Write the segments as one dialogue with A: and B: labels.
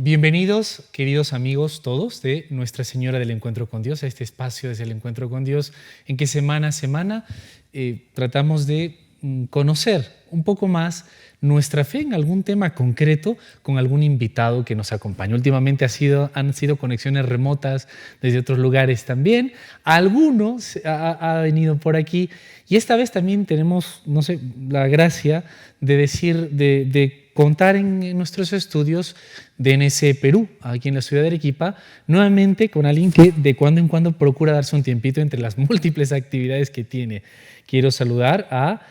A: Bienvenidos, queridos amigos todos de Nuestra Señora del Encuentro con Dios, a este espacio desde el Encuentro con Dios, en que semana a semana tratamos de conocer un poco más nuestra fe en algún tema concreto con algún invitado que nos acompaña. Últimamente han sido conexiones remotas desde otros lugares también. Algunos ha venido por aquí y esta vez también tenemos, no sé, la gracia de contar en nuestros estudios de DNC Perú, aquí en la ciudad de Arequipa, nuevamente con alguien que de cuando en cuando procura darse un tiempito entre las múltiples actividades que tiene. Quiero saludar a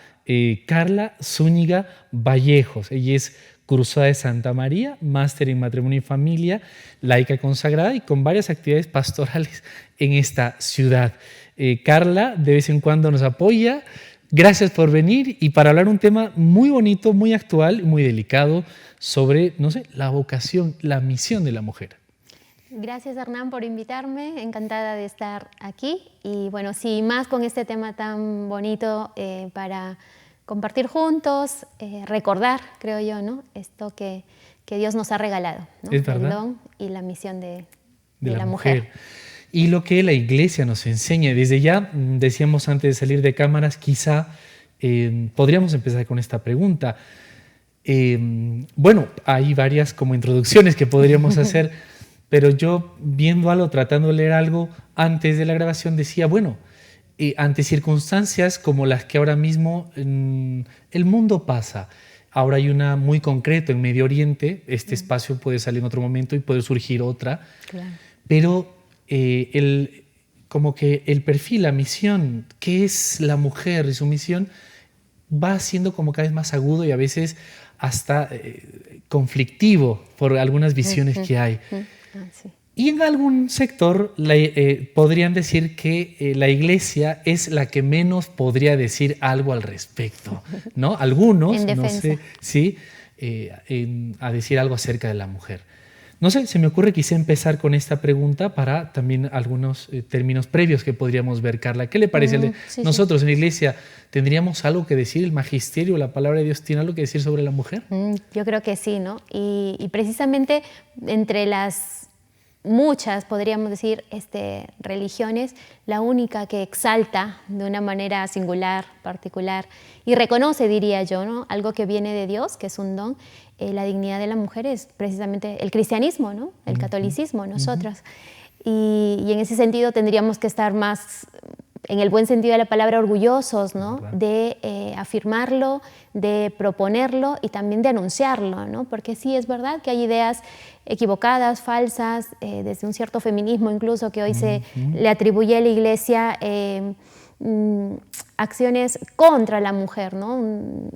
A: Carla Zúñiga Vallejos. Ella es Cruzada de Santa María, máster en matrimonio y familia, laica consagrada y con varias actividades pastorales en esta ciudad. Carla de vez en cuando nos apoya. Gracias por venir y para hablar un tema muy bonito, muy actual, muy delicado sobre, no sé, la vocación, la misión de la mujer.
B: Gracias, Hernán, por invitarme. Encantada de estar aquí. Y bueno, sí, más con este tema tan bonito para compartir juntos, recordar, creo yo, ¿no? Esto que Dios nos ha regalado, ¿no?
A: Es verdad.
B: El don y la misión de la mujer.
A: Y lo que la Iglesia nos enseña, desde ya, decíamos antes de salir de cámaras, quizá podríamos empezar con esta pregunta. Bueno, hay varias como introducciones que podríamos hacer, pero yo viendo algo, tratando de leer algo antes de la grabación, decía, bueno, ante circunstancias como las que ahora mismo el mundo pasa, ahora hay una muy concreta en Medio Oriente, este espacio puede salir en otro momento y puede surgir otra, claro. Pero como que el perfil, la misión, qué es la mujer y su misión, va siendo como cada vez más agudo y a veces hasta conflictivo por algunas visiones que hay. Sí. Y en algún sector podrían decir que la Iglesia es la que menos podría decir algo al respecto, ¿no? Algunos, no sé, sí, a decir algo acerca de la mujer. No sé, se me ocurre quizá empezar con esta pregunta para también algunos términos previos que podríamos ver, Carla. ¿Qué le parece? Nosotros en la Iglesia, ¿tendríamos algo que decir? ¿El magisterio, la palabra de Dios, tiene algo que decir sobre la mujer?
B: Yo creo que sí, ¿no? Y precisamente entre las muchas, podríamos decir, religiones, la única que exalta de una manera singular, particular, y reconoce, diría yo, ¿no? Algo que viene de Dios, que es un don, la dignidad de la mujer es precisamente el cristianismo, ¿no? El catolicismo, nosotros. Y en ese sentido tendríamos que estar más, en el buen sentido de la palabra, orgullosos, ¿no? Claro. De afirmarlo, de proponerlo y también de anunciarlo, ¿no? Porque sí es verdad que hay ideas equivocadas, falsas, desde un cierto feminismo incluso que hoy se le atribuye a la Iglesia acciones contra la mujer, ¿no?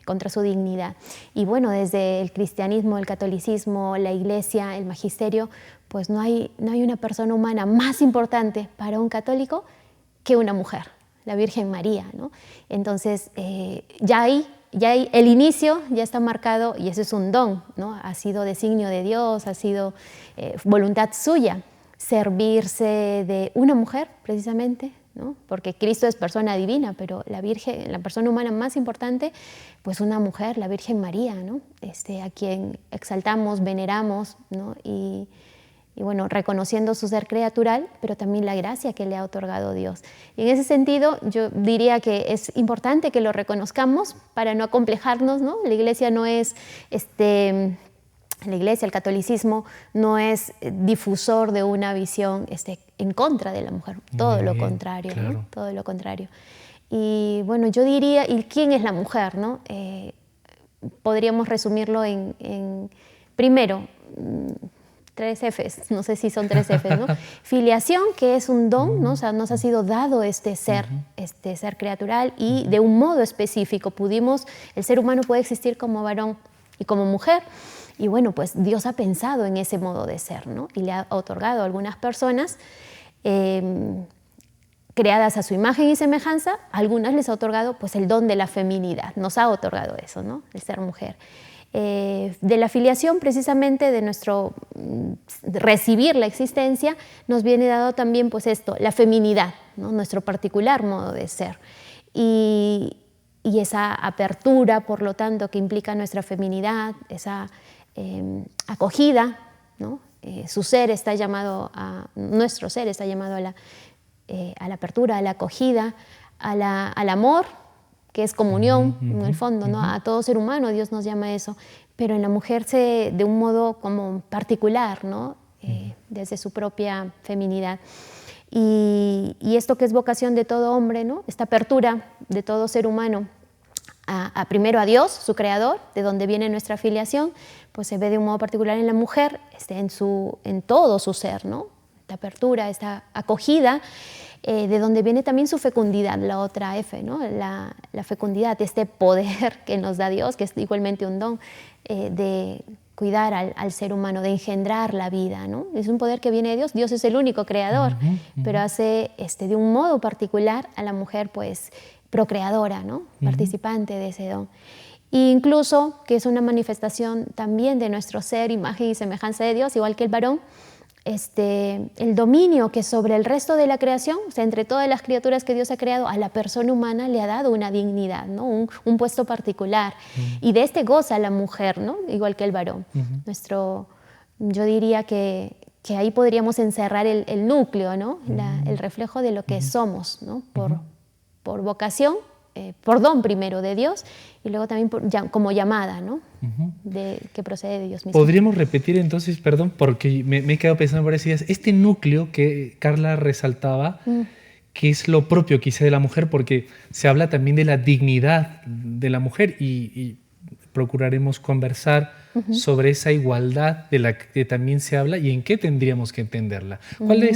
B: Contra su dignidad. Y bueno, desde el cristianismo, el catolicismo, la Iglesia, el magisterio, pues no hay una persona humana más importante para un católico que una mujer, la Virgen María, ¿no? Entonces, ya hay el inicio ya está marcado y ese es un don, ¿no? Ha sido designio de Dios, ha sido voluntad suya servirse de una mujer precisamente, ¿no? Porque Cristo es persona divina, pero la Virgen, la persona humana más importante, pues una mujer, la Virgen María, ¿no? A quien exaltamos, veneramos, ¿no? Y bueno, reconociendo su ser creatural, pero también la gracia que le ha otorgado Dios. Y en ese sentido, yo diría que es importante que lo reconozcamos para no acomplejarnos, ¿no? La Iglesia no es, la Iglesia, el catolicismo, no es difusor de una visión en contra de la mujer, todo lo contrario, claro. ¿No? Todo lo contrario. Y bueno, yo diría, ¿y quién es la mujer, no? Podríamos resumirlo en primero, 3 Fs, no sé si son 3 Fs, ¿no? Filiación, que es un don, ¿no? O sea, nos ha sido dado ser creatural y de un modo específico. El ser humano puede existir como varón y como mujer. Y bueno, pues Dios ha pensado en ese modo de ser, ¿no? Y le ha otorgado a algunas personas creadas a su imagen y semejanza, a algunas les ha otorgado pues el don de la feminidad, nos ha otorgado eso, ¿no? El ser mujer. De la filiación, precisamente de nuestro recibir la existencia, nos viene dado también pues esto, la feminidad, ¿no? Nuestro particular modo de ser. Y esa apertura, por lo tanto, que implica nuestra feminidad, esa acogida, ¿no? Su ser está llamado nuestro ser está llamado a la apertura, a la acogida, al amor, que es comunión, en el fondo, ¿no? A todo ser humano Dios nos llama a eso, pero en la mujer de un modo como particular, ¿no? Desde su propia feminidad. Y esto que es vocación de todo hombre, ¿no? Esta apertura de todo ser humano primero a Dios, su creador, de donde viene nuestra filiación, pues se ve de un modo particular en la mujer, en todo su ser, ¿no? Esta apertura, esta acogida, de donde viene también su fecundidad, la otra F, ¿no? La fecundidad, este poder que nos da Dios, que es igualmente un don, de cuidar al ser humano, de engendrar la vida, ¿no? Es un poder que viene de Dios. Dios es el único creador, pero hace de un modo particular a la mujer, pues, procreadora, ¿no? Participante de ese don. E incluso, que es una manifestación también de nuestro ser, imagen y semejanza de Dios, igual que el varón, el dominio que sobre el resto de la creación, o sea, entre todas las criaturas que Dios ha creado, a la persona humana le ha dado una dignidad, ¿no? Un puesto particular. Y de goza la mujer, ¿no? Igual que el varón. Yo diría que ahí podríamos encerrar el núcleo, ¿no? El reflejo de lo que somos, ¿no? Por vocación, por don primero de Dios, y luego también como llamada, ¿no? Que procede de Dios mismo.
A: Podríamos repetir entonces, perdón, porque me he quedado pensando por esas ideas, este núcleo que Carla resaltaba, que es lo propio quizá de la mujer, porque se habla también de la dignidad de la mujer y procuraremos conversar sobre esa igualdad de la que también se habla y en qué tendríamos que entenderla. ¿Cuál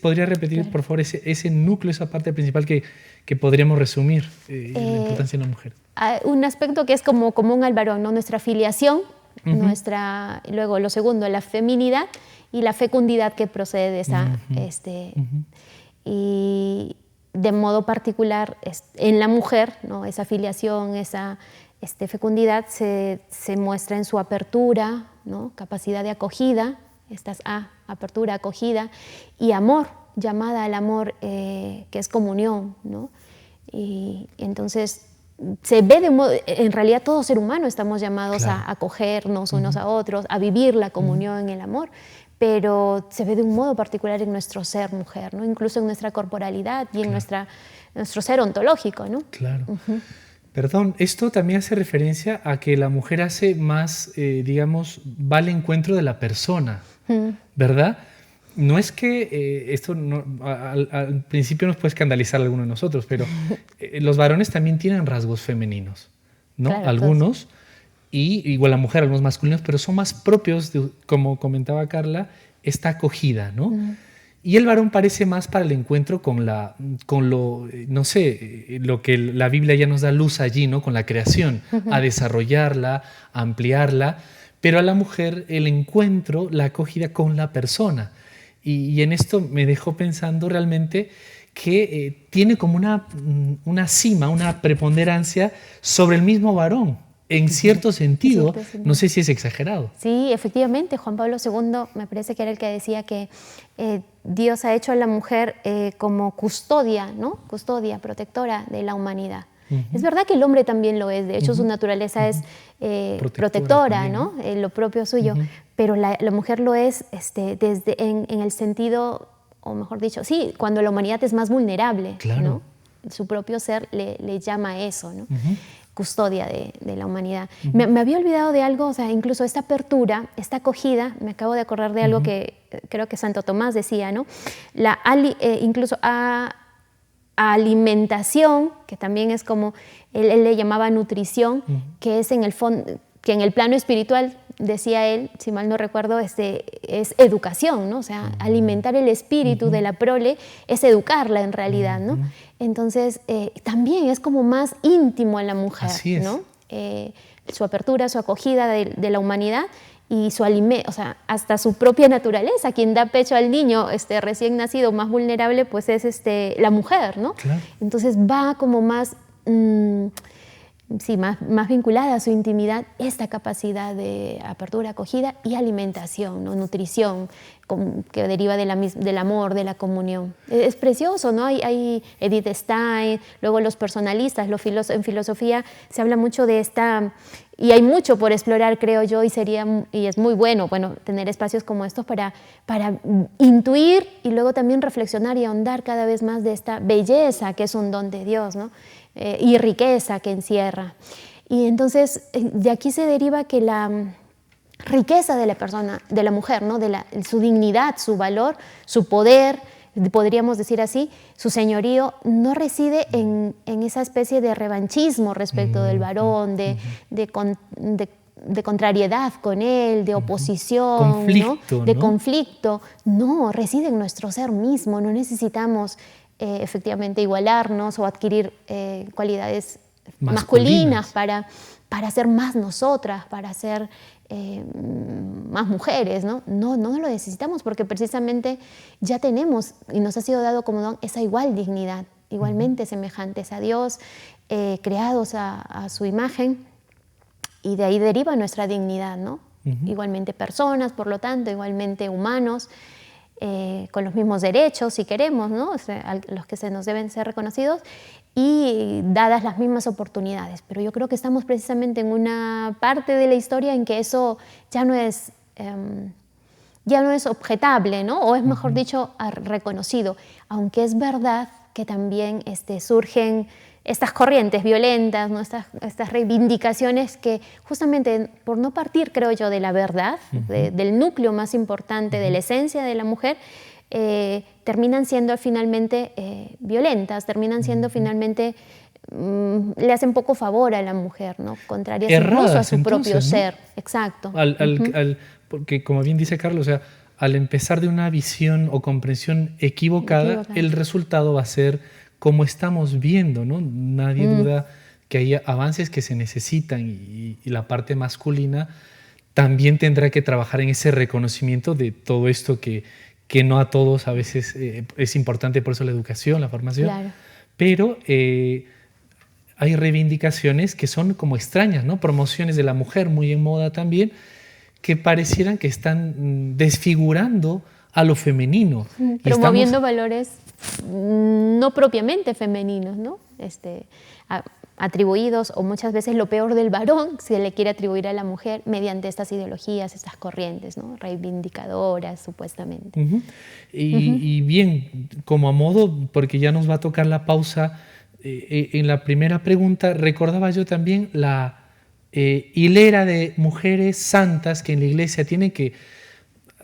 A: podría repetir, por favor, ese núcleo, esa parte principal que podríamos resumir la importancia de la mujer?
B: Un aspecto que es como común al varón, ¿no? Nuestra filiación, luego lo segundo, la feminidad y la fecundidad que procede de esa, y de modo particular en la mujer, ¿no? Esa filiación, esa fecundidad se muestra en su apertura, ¿no? Capacidad de acogida, apertura, acogida, y amor, llamada al amor, que es comunión, ¿no? Y entonces se ve en realidad todo ser humano estamos llamados a acogernos unos a otros, a vivir la comunión en el amor, pero se ve de un modo particular en nuestro ser mujer, ¿no? Incluso en nuestra corporalidad y en nuestro ser ontológico, ¿no?
A: Claro. Perdón, esto también hace referencia a que la mujer hace más, digamos, va al encuentro de la persona, ¿verdad? No es que esto al principio nos puede escandalizar a alguno de nosotros, pero los varones también tienen rasgos femeninos, ¿no?
B: Claro,
A: algunos, y igual la mujer, algunos masculinos, pero son más propios, como comentaba Carla, esta acogida, ¿no? Y el varón parece más para el encuentro con lo, no sé, lo que la Biblia ya nos da luz allí, ¿no? Con la creación, a desarrollarla, a ampliarla, pero a la mujer el encuentro, la acogida con la persona. Y en esto me dejó pensando realmente que tiene como una cima, una preponderancia sobre el mismo varón, en cierto sentido. No sé si es exagerado.
B: Sí, efectivamente, Juan Pablo II me parece que era el que decía que Dios ha hecho a la mujer como custodia, ¿no? Custodia, protectora de la humanidad. Es verdad que el hombre también lo es, de hecho su naturaleza es protectora, ¿no? Lo propio suyo, pero la mujer lo es en el sentido, o mejor dicho, sí, cuando la humanidad es más vulnerable, ¿no? Su propio ser le llama a eso, ¿no? Custodia de la humanidad. Me había olvidado de algo, o sea, incluso esta apertura, esta acogida, me acabo de acordar de algo que creo que Santo Tomás decía, ¿no? Incluso alimentación, que también es como él le llamaba nutrición, que es en el fondo, que en el plano espiritual, decía él, si mal no recuerdo, es educación, ¿no? O sea, alimentar el espíritu de la prole es educarla en realidad, ¿no? Entonces, también es como más íntimo en la mujer,
A: así es,
B: ¿no? Su apertura, su acogida de la humanidad y o sea, hasta su propia naturaleza. Quien da pecho al niño recién nacido más vulnerable, pues es la mujer, ¿no?
A: Claro.
B: Entonces va como más sí, más vinculada a su intimidad, esta capacidad de apertura, acogida y alimentación, ¿no? Nutrición, que deriva del amor, de la comunión. Es precioso, ¿no? Hay Edith Stein, luego los personalistas, en filosofía se habla mucho de esta, y hay mucho por explorar, creo yo, y es muy bueno, tener espacios como estos para intuir y luego también reflexionar y ahondar cada vez más de esta belleza que es un don de Dios, ¿no? Y riqueza que encierra. Y entonces de aquí se deriva que la riqueza de la persona, de la mujer, ¿no? Su dignidad, su valor, su poder, podríamos decir así, su señorío, no reside en esa especie de revanchismo respecto del varón, de contrariedad con él, de oposición,
A: conflicto,
B: ¿no? De conflicto. No, reside en nuestro ser mismo. No necesitamos efectivamente igualarnos o adquirir cualidades masculinas para ser más nosotras, para ser más mujeres, ¿no? No lo necesitamos porque precisamente ya tenemos y nos ha sido dado como don esa igual dignidad, igualmente semejantes a Dios, creados a su imagen, y de ahí deriva nuestra dignidad, ¿no? Igualmente personas, por lo tanto, igualmente humanos, con los mismos derechos, si queremos, ¿no? O sea, los que se nos deben ser reconocidos, y dadas las mismas oportunidades. Pero yo creo que estamos precisamente en una parte de la historia en que eso ya no es objetable, ¿no? O es, mejor dicho, reconocido. Aunque es verdad que también surgen estas corrientes violentas, ¿no? Estas reivindicaciones que justamente por no partir, creo yo, de la verdad, del núcleo más importante, de la esencia de la mujer, terminan siendo finalmente violentas, terminan siendo finalmente, le hacen poco favor a la mujer, ¿no? Contrarias incluso a su propio ser. Exacto.
A: Porque como bien dice Carlos, o sea, al empezar de una visión o comprensión equivocada, el resultado va a ser como estamos viendo, ¿no? Nadie duda que hay avances que se necesitan y la parte masculina también tendrá que trabajar en ese reconocimiento de todo esto que no a todos a veces es importante, por eso la educación, la formación. Claro. Pero hay reivindicaciones que son como extrañas, ¿no? Promociones de la mujer muy en moda también, que parecieran que están desfigurando a lo femenino.
B: Promoviendo valores no propiamente femeninos, ¿no? Atribuidos, o muchas veces lo peor del varón se le quiere atribuir a la mujer mediante estas ideologías, estas corrientes, ¿no? Reivindicadoras, supuestamente.
A: Y bien, como a modo, porque ya nos va a tocar la pausa, en la primera pregunta recordaba yo también la hilera de mujeres santas que en la iglesia tienen que...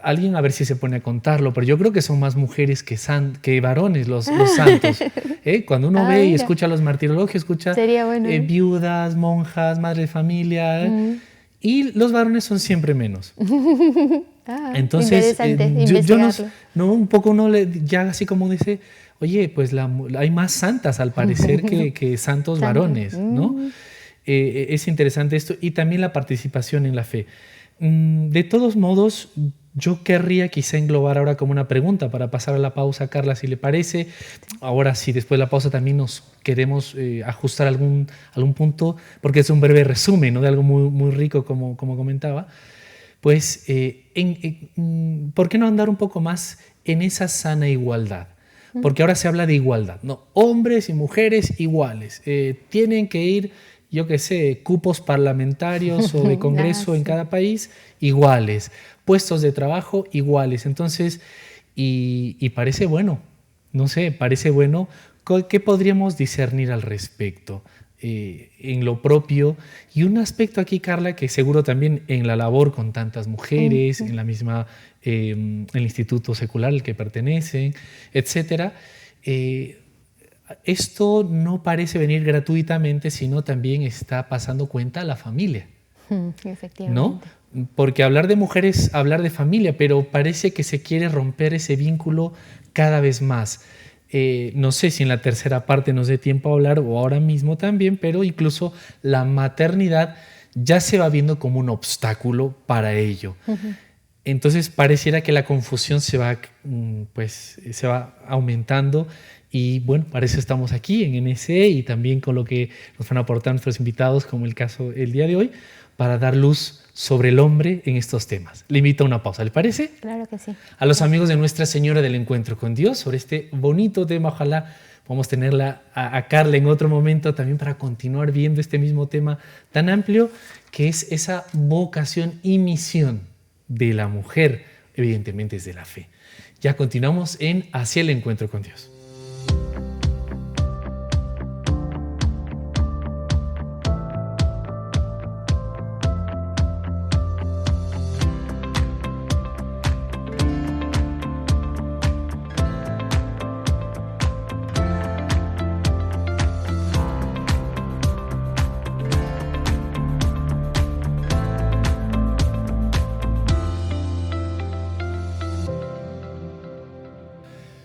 A: Alguien a ver si se pone a contarlo, pero yo creo que son más mujeres que varones los santos. Cuando uno ve y escucha los martirologios, escucha viudas, monjas, madres de familia, y los varones son siempre menos. Entonces, yo no, un poco uno ya así como dice, oye, pues hay más santas al parecer que santos varones, ¿no? Es interesante esto, y también la participación en la fe. De todos modos, yo querría quizá englobar ahora como una pregunta para pasar a la pausa, Carla, si le parece. Ahora sí, después de la pausa también nos queremos ajustar algún punto, porque es un breve resumen, ¿no? De algo muy, muy rico, como comentaba. Pues, ¿por qué no andar un poco más en esa sana igualdad? Porque ahora se habla de igualdad, ¿no? Hombres y mujeres iguales. Tienen que ir, yo qué sé, cupos parlamentarios o de congreso en cada país iguales, puestos de trabajo iguales. Entonces, y parece bueno, no sé, parece bueno. ¿Qué podríamos discernir al respecto en lo propio? Y un aspecto aquí, Carla, que seguro también en la labor con tantas mujeres, en la misma, el instituto secular al que pertenecen, etcétera, esto no parece venir gratuitamente, sino también está pasando cuenta a la familia.
B: Efectivamente.
A: ¿No? Porque hablar de mujeres, hablar de familia, pero parece que se quiere romper ese vínculo cada vez más. No sé si en la tercera parte nos dé tiempo a hablar o ahora mismo también, pero incluso la maternidad ya se va viendo como un obstáculo para ello. Entonces pareciera que la confusión se va aumentando Y bueno, para eso estamos aquí en NSE y también con lo que nos van a aportar nuestros invitados, como el caso el día de hoy, para dar luz sobre el hombre en estos temas. Le invito a una pausa, ¿le parece?
B: Claro que sí.
A: A los amigos de Nuestra Señora del Encuentro con Dios sobre este bonito tema. Ojalá podamos tenerla a Carla en otro momento también para continuar viendo este mismo tema tan amplio que es esa vocación y misión de la mujer, evidentemente desde la fe. Ya continuamos en Hacia el Encuentro con Dios.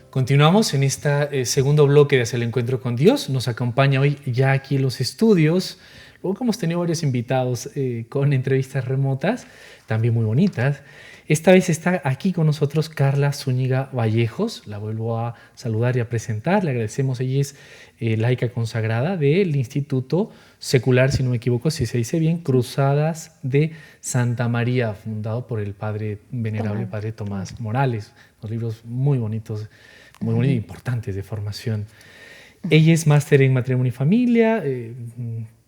A: Continuamos en este segundo bloque de Hacia el Encuentro con Dios. Nos acompaña hoy ya aquí en los estudios. Luego hemos tenido varios invitados con entrevistas remotas, también muy bonitas. Esta vez está aquí con nosotros Carla Zúñiga Vallejos. La vuelvo a saludar y a presentar. Le agradecemos. Ella es laica consagrada del Instituto Secular, si no me equivoco, si se dice bien, Cruzadas de Santa María, fundado por el padre venerable, padre Tomás Morales. Unos libros muy bonitos, muy importantes de formación. Ella es máster en matrimonio y familia,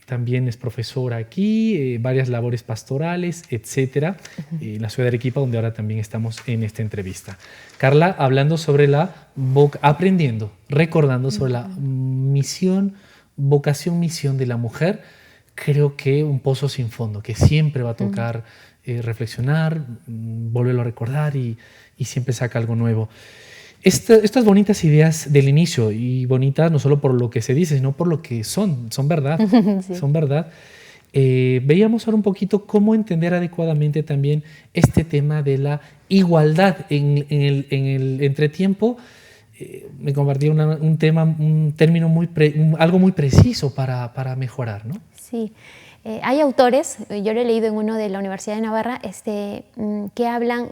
A: también es profesora aquí, varias labores pastorales, etcétera, en la ciudad de Arequipa, donde ahora también estamos en esta entrevista. Carla, hablando sobre aprendiendo, recordando sobre la misión, vocación, misión de la mujer, creo que un pozo sin fondo, que siempre va a tocar reflexionar, volverlo a recordar y siempre saca algo nuevo. Estas bonitas ideas del inicio, y bonitas no solo por lo que se dice, sino por lo que son verdad, sí. Son verdad. Veíamos ahora un poquito cómo entender adecuadamente también este tema de la igualdad en el entretiempo. Me compartía un término algo muy preciso para mejorar, ¿no?
B: Sí. Hay autores, yo lo he leído en uno de la Universidad de Navarra, que hablan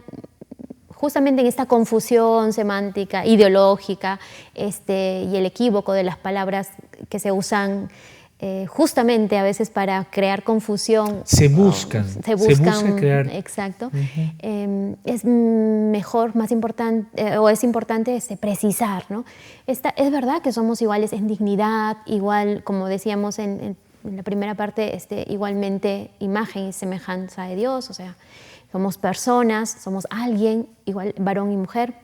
B: justamente en esta confusión semántica, ideológica, y el equívoco de las palabras que se usan justamente a veces para crear confusión.
A: Se busca crear.
B: Exacto. Es mejor, más importante, o es importante precisar, ¿no? Es verdad que somos iguales en dignidad, igual, como decíamos en la primera parte, igualmente imagen y semejanza de Dios, o sea, somos personas, somos alguien, igual varón y mujer.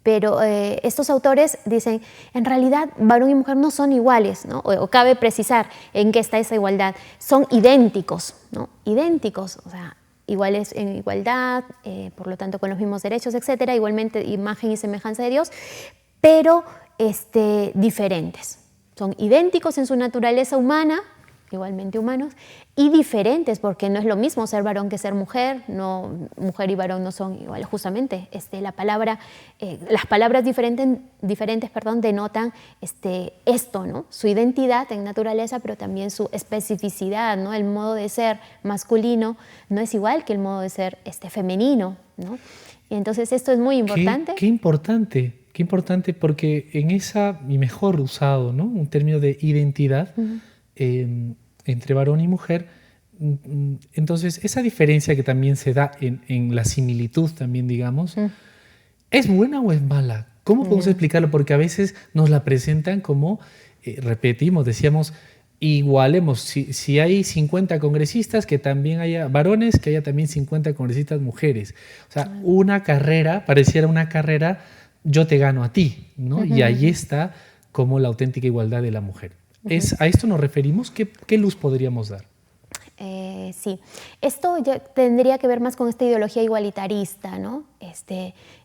B: Pero estos autores dicen, en realidad varón y mujer no son iguales, ¿no? O cabe precisar en qué está esa igualdad. Son idénticos, ¿no? Idénticos, o sea, iguales en igualdad, por lo tanto con los mismos derechos, etcétera, igualmente imagen y semejanza de Dios, pero diferentes. Son idénticos en su naturaleza humana, igualmente humanos, y diferentes, porque no es lo mismo ser varón que ser mujer, no, mujer y varón no son iguales, justamente. Las palabras diferentes, denotan esto, ¿no? Su identidad en naturaleza, pero también su especificidad, ¿no? El modo de ser masculino no es igual que el modo de ser femenino, ¿no? Y entonces esto es muy importante.
A: Qué importante, porque en esa, y mejor usado, ¿no? Un término de identidad, entre varón y mujer. Entonces, esa diferencia que también se da en la similitud también, digamos, ¿es buena o es mala? ¿Cómo podemos explicarlo? Porque a veces nos la presentan como, decíamos, igualemos. Si hay 50 congresistas, que también haya varones, que haya también 50 congresistas mujeres. O sea, una carrera, pareciera una carrera, yo te gano a ti, ¿no? Y ahí está como la auténtica igualdad de la mujer. ¿A esto nos referimos? ¿Qué luz podríamos dar?
B: Sí, esto ya tendría que ver más con esta ideología igualitarista, ¿no?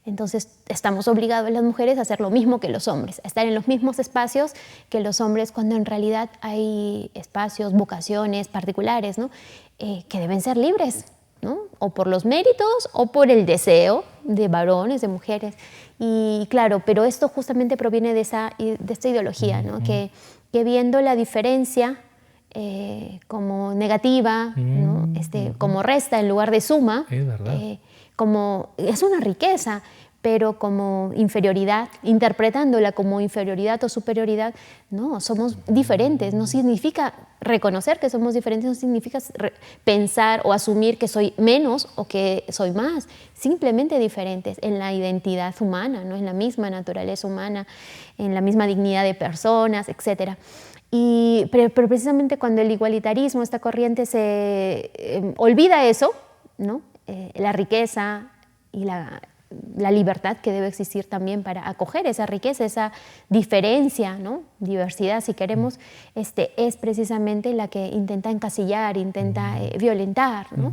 B: Entonces estamos obligados las mujeres a hacer lo mismo que los hombres, a estar en los mismos espacios que los hombres, cuando en realidad hay espacios, vocaciones particulares, ¿no? Que deben ser libres, ¿no? O por los méritos o por el deseo de varones, de mujeres. Y claro, pero esto justamente proviene de esta ideología, ¿no? Que viendo la diferencia como negativa, ¿no? Como resta en lugar de suma,
A: es verdad.
B: como es una riqueza, pero como inferioridad, interpretándola como inferioridad o superioridad. No, somos diferentes. No significa reconocer que somos diferentes, no significa pensar o asumir que soy menos o que soy más. Simplemente diferentes en la identidad humana, ¿no? En la misma naturaleza humana, en la misma dignidad de personas, etc. Pero precisamente cuando el igualitarismo, esta corriente, se olvida eso, ¿no? La riqueza y la libertad que debe existir también para acoger esa riqueza, esa diferencia, ¿no? Diversidad, si queremos, es precisamente la que intenta encasillar, intenta violentar, ¿no?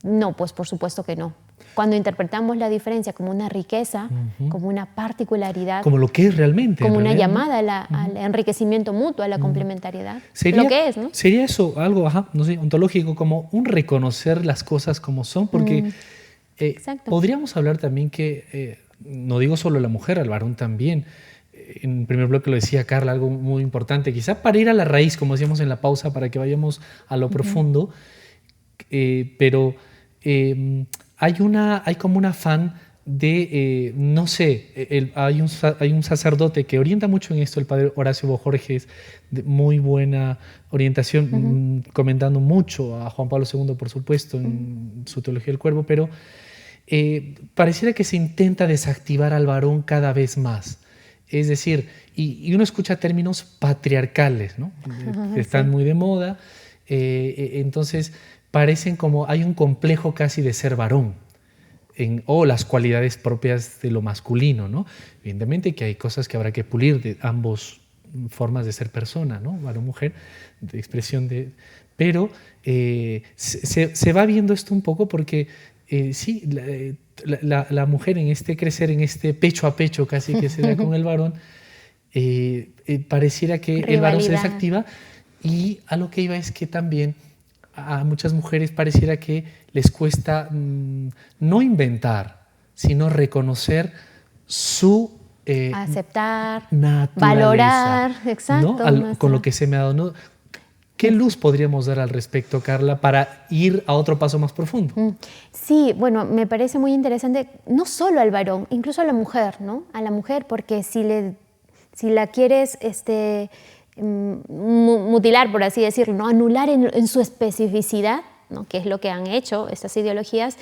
B: No, pues por supuesto que no. Cuando interpretamos la diferencia como una riqueza, como una particularidad,
A: como lo que es realmente,
B: como
A: en
B: una
A: realidad,
B: llamada al enriquecimiento mutuo, a la complementariedad,
A: sería,
B: lo que es, ¿no?
A: Sería eso algo, no sé, ontológico, como un reconocer las cosas como son, porque podríamos hablar también que, no digo solo la mujer, al varón también. En el primer bloque lo decía Carla, algo muy importante, quizá para ir a la raíz, como decíamos en la pausa, para que vayamos a lo profundo, pero hay como un afán de, no sé, hay un sacerdote que orienta mucho en esto, el padre Horacio Bojorges, de muy buena orientación, comentando mucho a Juan Pablo II, por supuesto, en su Teología del Cuervo, pero pareciera que se intenta desactivar al varón cada vez más. Es decir, y uno escucha términos patriarcales, ¿no? Están muy de moda, entonces parecen como hay un complejo casi de ser varón, o las cualidades propias de lo masculino, ¿no? Evidentemente que hay cosas que habrá que pulir de ambos formas de ser persona, ¿no? Varón-mujer, de expresión de... Pero se va viendo esto un poco porque sí, la mujer en este crecer, en este pecho a pecho casi que se da con el varón, pareciera que
B: Rivalidad.
A: el varón se desactiva, y a lo que iba es que también a muchas mujeres pareciera que les cuesta no inventar, sino reconocer su
B: aceptar,
A: naturaleza,
B: valorar, exacto.
A: ¿no? Con lo que se me ha dado, ¿no? ¿Qué luz podríamos dar al respecto, Carla, para ir a otro paso más profundo?
B: Sí, bueno, me parece muy interesante, no solo al varón, incluso a la mujer, ¿no? A la mujer, porque si la quieres mutilar, por así decirlo, ¿no? Anular en su especificidad, ¿no? Que es lo que han hecho estas ideologías,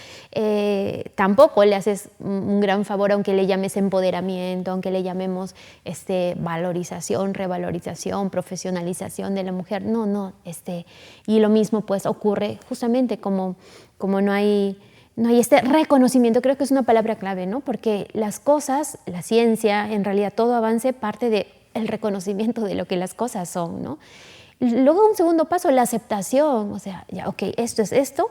B: tampoco le haces un gran favor, aunque le llames empoderamiento, aunque le llamemos valorización, revalorización, profesionalización de la mujer. No. Y lo mismo pues ocurre justamente como no hay este reconocimiento. Creo que es una palabra clave, ¿no? Porque las cosas, la ciencia, en realidad todo avance parte del reconocimiento de lo que las cosas son, ¿no? Luego un segundo paso, la aceptación, o sea, ya, ok, esto es esto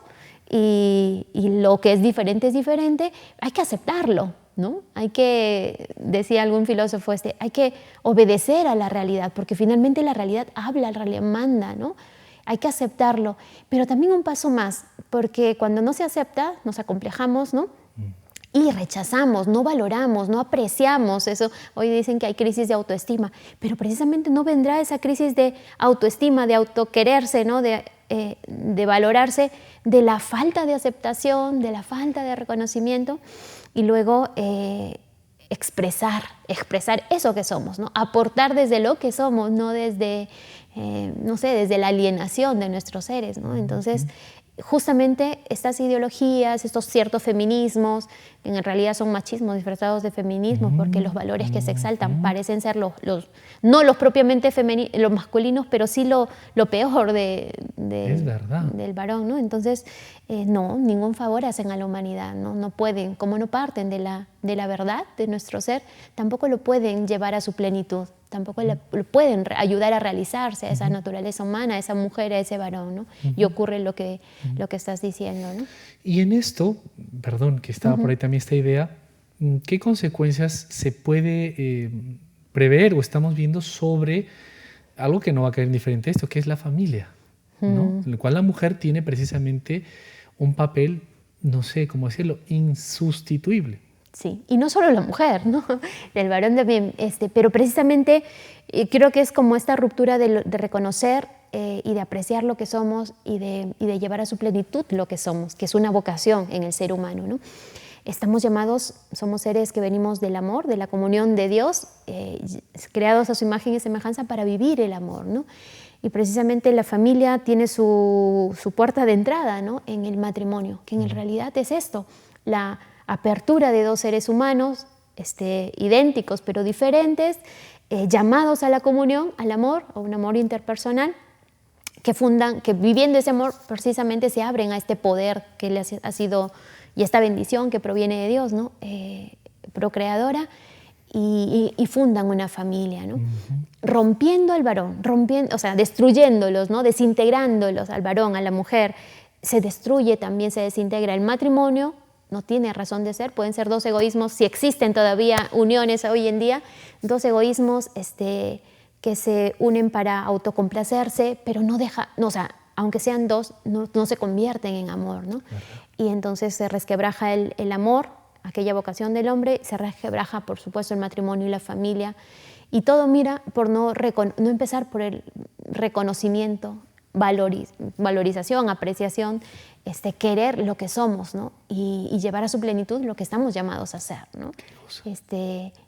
B: y lo que es diferente, hay que aceptarlo, ¿no? Hay que, decía algún filósofo, hay que obedecer a la realidad, porque finalmente la realidad habla, la realidad manda, ¿no? Hay que aceptarlo, pero también un paso más, porque cuando no se acepta, nos acomplejamos, ¿no? Y rechazamos, no valoramos, no apreciamos eso. Hoy dicen que hay crisis de autoestima, pero precisamente no vendrá esa crisis de autoestima, de autoquererse, ¿no? de valorarse, de la falta de aceptación, de la falta de reconocimiento, y luego expresar eso que somos, ¿no? Aportar desde lo que somos, no desde, desde la alienación de nuestros seres, ¿no? Entonces, justamente estas ideologías, estos ciertos feminismos, en realidad son machismos disfrazados de feminismo, porque los valores que se exaltan parecen ser no los propiamente los masculinos, pero sí lo peor del varón, ¿no? Entonces, no, ningún favor hacen a la humanidad, no pueden, como no parten de la verdad de nuestro ser, tampoco lo pueden llevar a su plenitud. Tampoco lo pueden ayudar a realizarse, a esa naturaleza humana, a esa mujer, a ese varón, ¿no? Y ocurre lo que estás diciendo, ¿no?
A: Y en esto, perdón, que estaba por ahí también esta idea, ¿qué consecuencias se puede prever o estamos viendo sobre algo que no va a caer indiferente a esto, que es la familia, ¿no? En el cual la mujer tiene precisamente un papel, no sé cómo decirlo, insustituible.
B: Sí, y no solo la mujer, ¿no? El varón también, pero precisamente creo que es como esta ruptura de reconocer y de apreciar lo que somos y de llevar a su plenitud lo que somos, que es una vocación en el ser humano, ¿no? Estamos llamados, somos seres que venimos del amor, de la comunión de Dios, creados a su imagen y semejanza para vivir el amor, ¿no? Y precisamente la familia tiene su puerta de entrada, ¿no?, en el matrimonio, que en realidad es esto, la apertura de dos seres humanos idénticos pero diferentes, llamados a la comunión, al amor, a un amor interpersonal, que viviendo ese amor precisamente se abren a este poder que les ha sido, y esta bendición que proviene de Dios, ¿no?, procreadora, y fundan una familia, ¿no? Rompiendo al varón, o sea, destruyéndolos, ¿no?, desintegrándolos al varón, a la mujer, se destruye también, se desintegra el matrimonio. No tiene razón de ser, pueden ser dos egoísmos, si existen todavía uniones hoy en día, dos egoísmos que se unen para autocomplacerse, pero o sea, aunque sean dos, no se convierten en amor, ¿no? Y entonces se resquebraja el amor, aquella vocación del hombre, se resquebraja, por supuesto, el matrimonio y la familia, y todo mira por no empezar por el reconocimiento, valorización, apreciación, querer lo que somos, ¿no? Y llevar a su plenitud lo que estamos llamados a hacer, ¿no?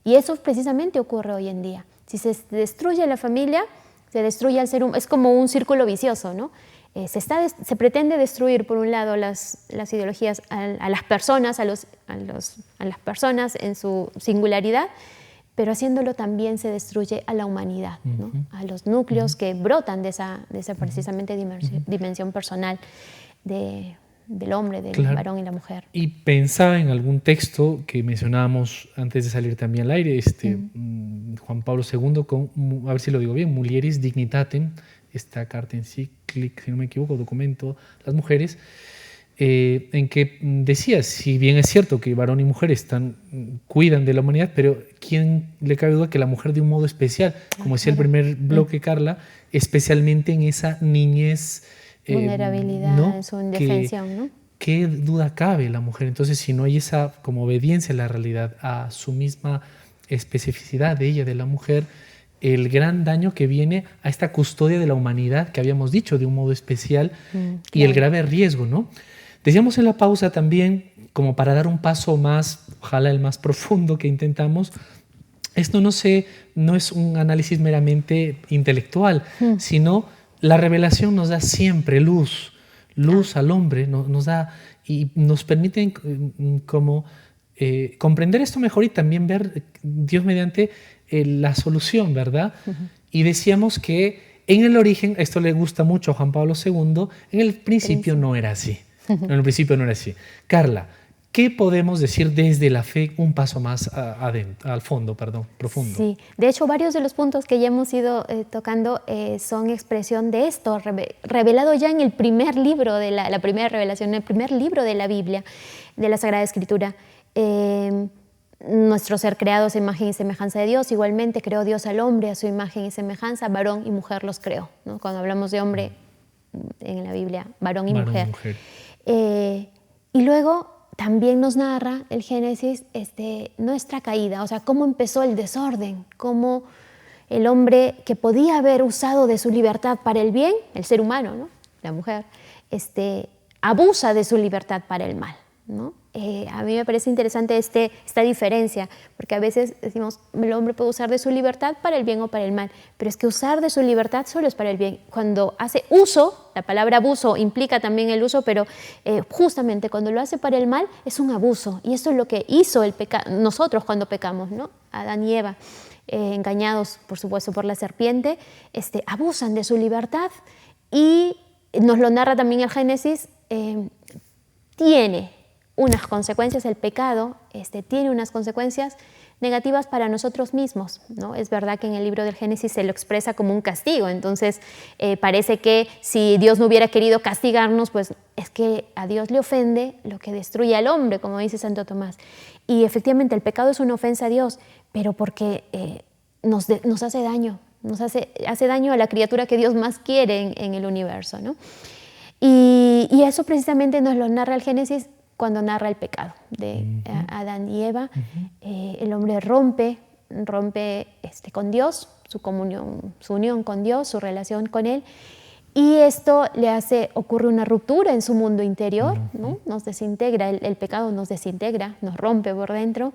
B: Y eso precisamente ocurre hoy en día. Si se destruye la familia, se destruye al ser humano, es como un círculo vicioso, ¿no? Se pretende destruir, por un lado, las ideologías a las personas, a las personas en su singularidad, pero haciéndolo también se destruye a la humanidad, ¿no?, a los núcleos que brotan de esa precisamente dimensión personal del hombre, del varón y la mujer.
A: Y pensaba en algún texto que mencionábamos antes de salir también al aire, Juan Pablo II, a ver si lo digo bien, Mulieris Dignitatem, esta carta encíclica, si no me equivoco, documento, las mujeres, en que decía, si bien es cierto que varón y mujer cuidan de la humanidad, pero ¿quién le cabe duda que la mujer de un modo especial, como decía el primer bloque, Carla, especialmente en esa niñez,
B: vulnerabilidad, ¿no?, en su indefensión, ¿no?
A: ¿Qué duda cabe la mujer? Entonces, si no hay esa como obediencia a la realidad, a su misma especificidad de ella, de la mujer, el gran daño que viene a esta custodia de la humanidad que habíamos dicho de un modo especial, y el grave riesgo, ¿no? Decíamos en la pausa también, como para dar un paso más, ojalá el más profundo que intentamos, esto no es un análisis meramente intelectual, sino la revelación nos da siempre luz al hombre, nos da y nos permite como comprender esto mejor y también ver Dios mediante la solución, ¿verdad? Y decíamos que en el origen, esto le gusta mucho a Juan Pablo II, en el principio no era así. En el principio no era así. Carla, ¿qué podemos decir desde la fe un paso más profundo?
B: Sí, de hecho varios de los puntos que ya hemos ido tocando son expresión de esto, revelado ya en el primer libro de la primera revelación, en el primer libro de la Biblia, de la Sagrada Escritura. Nuestro ser creados a imagen y semejanza de Dios, igualmente creó Dios al hombre a su imagen y semejanza, varón y mujer los creó, ¿no? Cuando hablamos de hombre en la Biblia, varón y mujer. Y luego también nos narra el Génesis nuestra caída, o sea, cómo empezó el desorden, cómo el hombre que podía haber usado de su libertad para el bien, el ser humano, ¿no?, la mujer, abusa de su libertad para el mal, ¿no? A mí me parece interesante esta diferencia, porque a veces decimos, el hombre puede usar de su libertad para el bien o para el mal, pero es que usar de su libertad solo es para el bien. Cuando hace uso, la palabra abuso implica también el uso, pero justamente cuando lo hace para el mal es un abuso, y eso es lo que hizo nosotros cuando pecamos, ¿no? Adán y Eva, engañados por supuesto por la serpiente, abusan de su libertad, y nos lo narra también el Génesis, tiene unas consecuencias, el pecado tiene unas consecuencias negativas para nosotros mismos, ¿no? Es verdad que en el libro del Génesis se lo expresa como un castigo, entonces parece que si Dios no hubiera querido castigarnos, pues es que a Dios le ofende lo que destruye al hombre, como dice Santo Tomás. Y efectivamente el pecado es una ofensa a Dios, pero porque nos hace daño, hace daño a la criatura que Dios más quiere en el universo, ¿no? Y eso precisamente nos lo narra el Génesis cuando narra el pecado de Adán y Eva. El hombre rompe con Dios, su unión con Dios, su relación con Él, Y esto ocurre una ruptura en su mundo interior, ¿no? Nos desintegra, el pecado nos desintegra, nos rompe por dentro.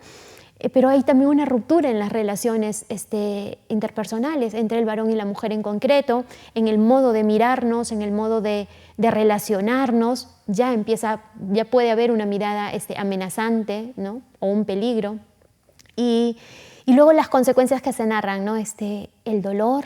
B: Pero hay también una ruptura en las relaciones interpersonales entre el varón y la mujer en concreto, en el modo de mirarnos, en el modo de relacionarnos. Ya puede haber una mirada amenazante, ¿no? O un peligro. Y luego las consecuencias que se narran, ¿no? El dolor,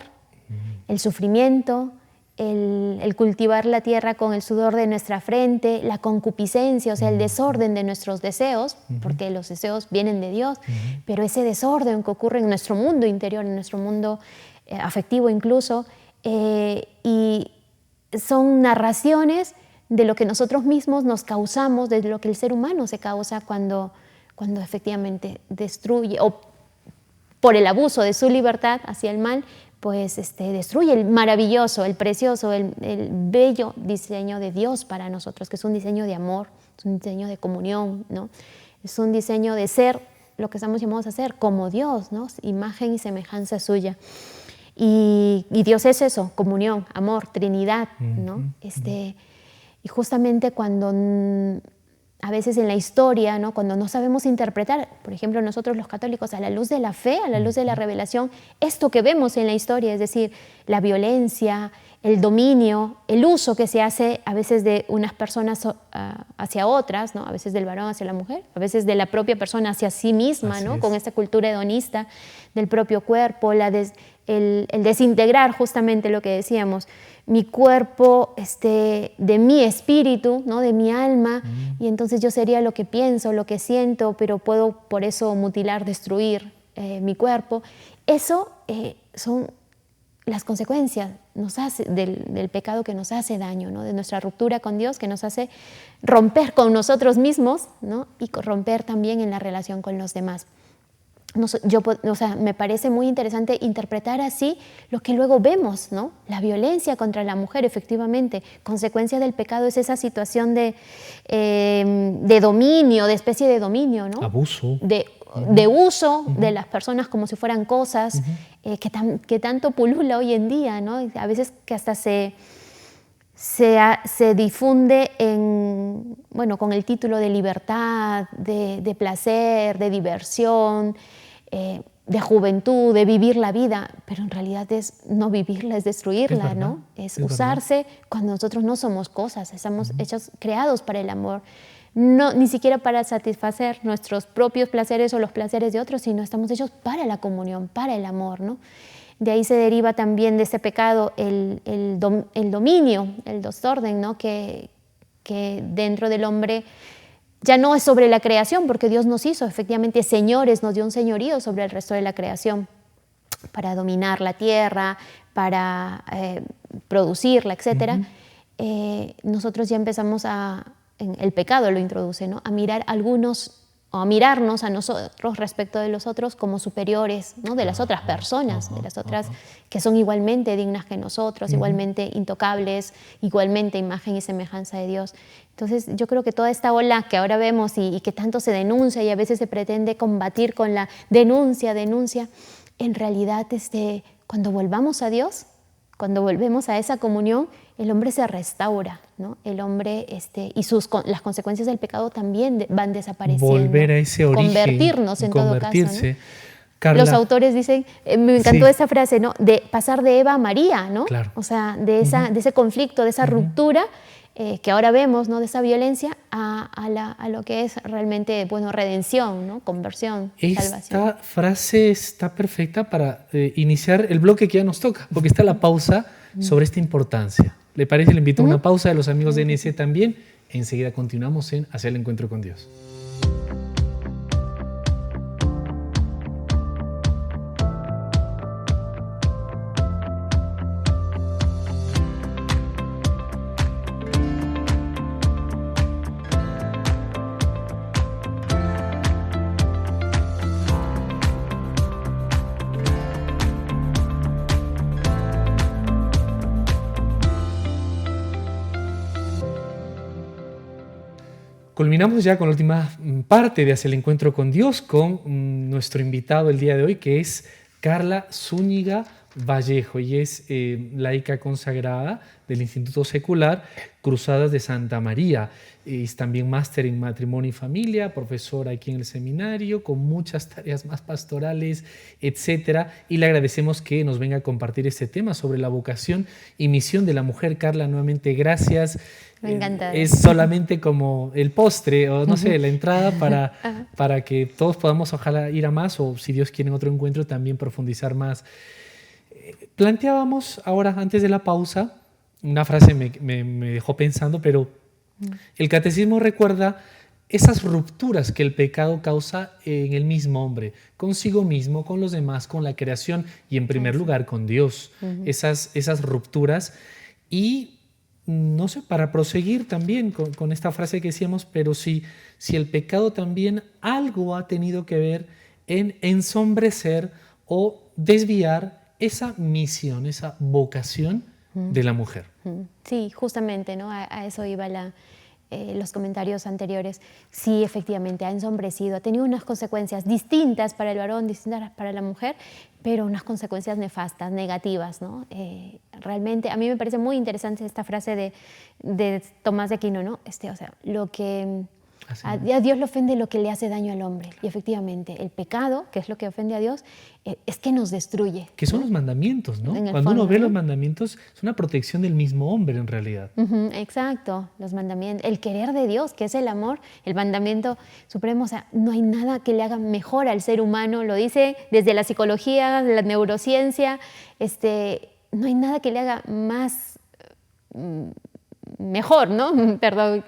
B: el sufrimiento, el cultivar la tierra con el sudor de nuestra frente, la concupiscencia, o sea, el desorden de nuestros deseos, porque los deseos vienen de Dios, pero ese desorden que ocurre en nuestro mundo interior, en nuestro mundo afectivo incluso, y son narraciones de lo que nosotros mismos nos causamos, de lo que el ser humano se causa cuando efectivamente destruye, o por el abuso de su libertad hacia el mal, pues destruye el maravilloso, el precioso, el bello diseño de Dios para nosotros, que es un diseño de amor, es un diseño de comunión, ¿no? Es un diseño de ser lo que estamos llamados a ser como Dios, ¿no? Imagen y semejanza suya. Y Dios es eso, comunión, amor, Trinidad, ¿no? Y justamente cuando a veces en la historia, ¿no? Cuando no sabemos interpretar, por ejemplo, nosotros los católicos, a la luz de la fe, a la luz de la revelación, esto que vemos en la historia, es decir, la violencia, el dominio, el uso que se hace a veces de unas personas hacia otras, ¿no? A veces del varón hacia la mujer, a veces de la propia persona hacia sí misma, ¿no? Con esta cultura hedonista del propio cuerpo, el desintegrar justamente lo que decíamos, mi cuerpo de mi espíritu, ¿no? De mi alma, y entonces yo sería lo que pienso, lo que siento, pero puedo por eso mutilar, destruir mi cuerpo. Eso son las consecuencias del pecado que nos hace daño, ¿no? De nuestra ruptura con Dios, que nos hace romper con nosotros mismos, ¿no? Y romper también en la relación con los demás. Me parece muy interesante interpretar así lo que luego vemos, ¿no? La violencia contra la mujer, efectivamente, consecuencia del pecado es esa situación de dominio, de especie de dominio, ¿no?
A: Abuso.
B: De uso de las personas como si fueran cosas, que tanto pulula hoy en día, ¿no? A veces que hasta se difunde con el título de libertad, de placer, de diversión, de juventud, de vivir la vida, pero en realidad es no vivirla, es destruirla, ¿no? Es usarse cuando nosotros no somos cosas, estamos creados para el amor. No, ni siquiera para satisfacer nuestros propios placeres o los placeres de otros, sino estamos hechos para la comunión, para el amor, ¿no? De ahí se deriva también de ese pecado el dominio, el desorden, ¿no? Que dentro del hombre ya no es sobre la creación, porque Dios nos hizo efectivamente señores, nos dio un señorío sobre el resto de la creación para dominar la tierra, para producirla, etc. Nosotros ya empezamos el pecado lo introduce, ¿no? A mirar a mirarnos a nosotros respecto de los otros como superiores, ¿no? De las otras personas, de las otras que son igualmente dignas que nosotros, igualmente intocables, igualmente imagen y semejanza de Dios. Entonces yo creo que toda esta ola que ahora vemos y que tanto se denuncia y a veces se pretende combatir con la denuncia, en realidad cuando volvamos a Dios, cuando volvemos a esa comunión, el hombre se restaura, ¿no? El hombre y las consecuencias del pecado también van desapareciendo.
A: Volver a ese origen.
B: Convertirnos en todo caso, ¿no?
A: Carla,
B: los autores dicen, me encantó esa frase, ¿no? De pasar de Eva a María, ¿no?
A: Claro.
B: O sea, de ese conflicto, de esa ruptura que ahora vemos, ¿no? De esa violencia a lo que es realmente, redención, ¿no? Conversión, salvación.
A: Esta frase está perfecta para iniciar el bloque que ya nos toca, porque está la pausa sobre esta importancia. ¿Le parece? Le invito a una pausa de los amigos de NC también. Enseguida continuamos en Hacia el Encuentro con Dios. Culminamos ya con la última parte de Hacia el Encuentro con Dios con nuestro invitado el día de hoy, que es Carla Zúñiga Vallejo y es laica consagrada del Instituto Secular Cruzadas de Santa María. Es también máster en matrimonio y familia, profesora aquí en el seminario, con muchas tareas más pastorales, etcétera. Y le agradecemos que nos venga a compartir este tema sobre la vocación y misión de la mujer. Carla, nuevamente gracias.
B: Me encanta.
A: Es solamente como el postre o no sé, la entrada para que todos podamos ojalá ir a más o si Dios quiere en otro encuentro también profundizar más. Planteábamos ahora antes de la pausa, una frase me dejó pensando, pero el catecismo recuerda esas rupturas que el pecado causa en el mismo hombre, consigo mismo, con los demás, con la creación y en primer lugar con Dios. Esas rupturas y no sé, para proseguir también con esta frase que decíamos, pero si el pecado también algo ha tenido que ver en ensombrecer o desviar esa misión, esa vocación de la mujer.
B: Sí, justamente, ¿no? A eso iba los comentarios anteriores. Sí, efectivamente, ha ensombrecido, ha tenido unas consecuencias distintas para el varón, distintas para la mujer, pero unas consecuencias nefastas, negativas, ¿no? Realmente, a mí me parece muy interesante esta frase de Tomás de Aquino, ¿no? O sea, lo que a Dios le ofende lo que le hace daño al hombre. Y efectivamente, el pecado, que es lo que ofende a Dios, es que nos destruye.
A: Que son los mandamientos, ¿no? Cuando uno ve los mandamientos, es una protección del mismo hombre en realidad.
B: Exacto, los mandamientos, el querer de Dios, que es el amor, el mandamiento supremo. O sea, no hay nada que le haga mejor al ser humano, lo dice desde la psicología, la neurociencia, no hay nada que le haga más mejor, ¿no? Perdón,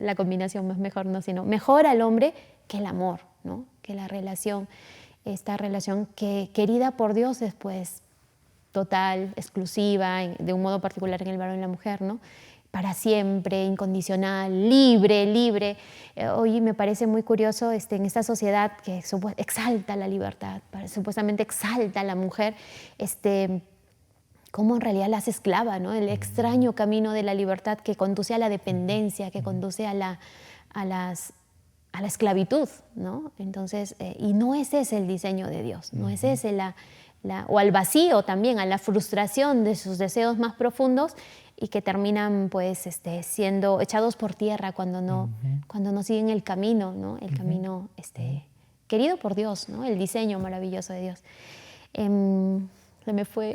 B: la combinación más mejor, no, sino mejor al hombre que el amor, ¿no? Que la relación, esta relación que querida por Dios es pues total, exclusiva, de un modo particular en el varón y la mujer, ¿no? Para siempre, incondicional, libre. Hoy me parece muy curioso en esta sociedad que exalta la libertad, supuestamente exalta a la mujer, cómo en realidad la hace esclava, ¿no? El extraño camino de la libertad que conduce a la dependencia, que conduce a la esclavitud, ¿no? Entonces, y no es ese el diseño de Dios, no es ese o al vacío también, a la frustración de sus deseos más profundos y que terminan pues siendo echados por tierra cuando no siguen el camino, ¿no? El camino querido por Dios, ¿no? El diseño maravilloso de Dios. Se me fue.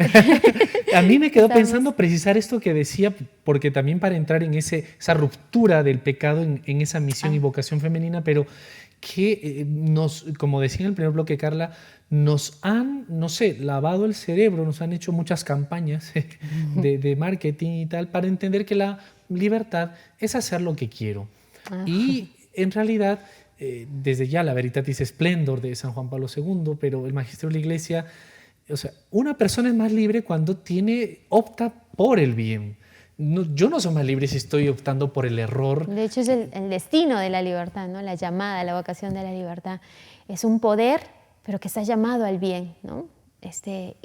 A: A mí me quedó pensando precisar esto que decía, porque también para entrar en esa ruptura del pecado en esa misión y vocación femenina, pero que como decía en el primer bloque, Carla, nos han, no sé, lavado el cerebro, nos han hecho muchas campañas de marketing y tal, para entender que la libertad es hacer lo que quiero. Y en realidad, desde ya la Veritatis Splendor de San Juan Pablo II, pero el Magisterio de la Iglesia, o sea, una persona es más libre cuando opta por el bien. No, yo no soy más libre si estoy optando por el error.
B: De hecho, es el destino de la libertad, ¿no? La llamada, la vocación de la libertad. Es un poder, pero que está llamado al bien, ¿no?